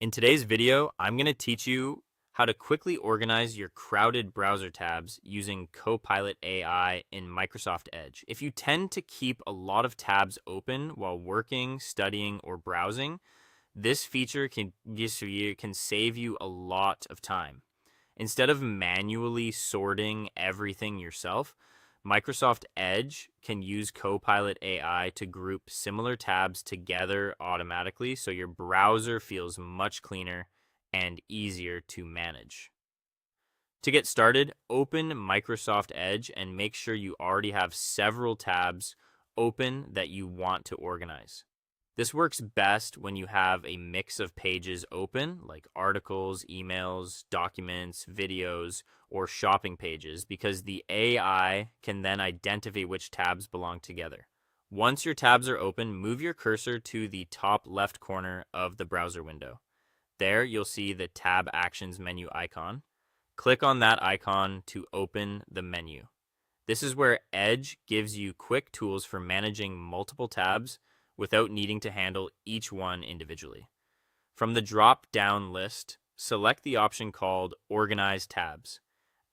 In today's video, I'm going to teach you how to quickly organize your crowded browser tabs using Copilot AI in Microsoft Edge. If you tend to keep a lot of tabs open while working, studying, or browsing, this feature can save you a lot of time. Instead of manually sorting everything yourself, Microsoft Edge can use Copilot AI to group similar tabs together automatically so your browser feels much cleaner and easier to manage. To get started, open Microsoft Edge and make sure you already have several tabs open that you want to organize. This works best when you have a mix of pages open, like articles, emails, documents, videos, or shopping pages, because the AI can then identify which tabs belong together. Once your tabs are open, move your cursor to the top left corner of the browser window. There, you'll see the Tab Actions menu icon. Click on that icon to open the menu. This is where Edge gives you quick tools for managing multiple tabs without needing to handle each one individually. From the drop-down list, select the option called Organize Tabs.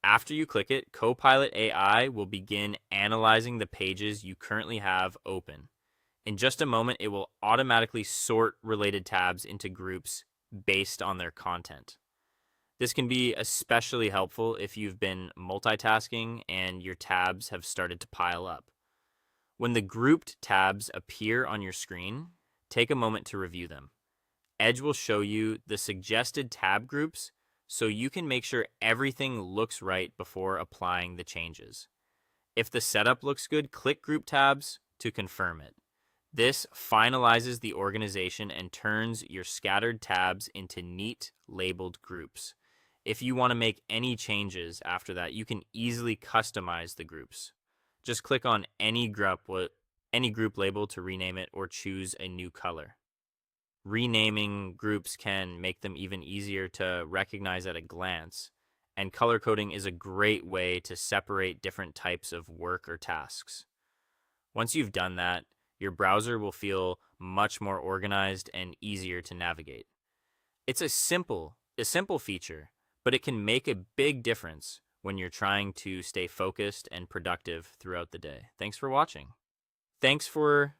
After you click it, Copilot AI will begin analyzing the pages you currently have open. In just a moment, it will automatically sort related tabs into groups based on their content. This can be especially helpful if you've been multitasking and your tabs have started to pile up. When the grouped tabs appear on your screen, take a moment to review them. Edge will show you the suggested tab groups so you can make sure everything looks right before applying the changes. If the setup looks good, click Group Tabs to confirm it. This finalizes the organization and turns your scattered tabs into neat labeled groups. If you want to make any changes after that, you can easily customize the groups. Just click on any group label to rename it or choose a new color. Renaming groups can make them even easier to recognize at a glance, and color coding is a great way to separate different types of work or tasks. Once you've done that, your browser will feel much more organized and easier to navigate. It's a simple feature, but it can make a big difference when you're trying to stay focused and productive throughout the day. Thanks for watching. Thanks for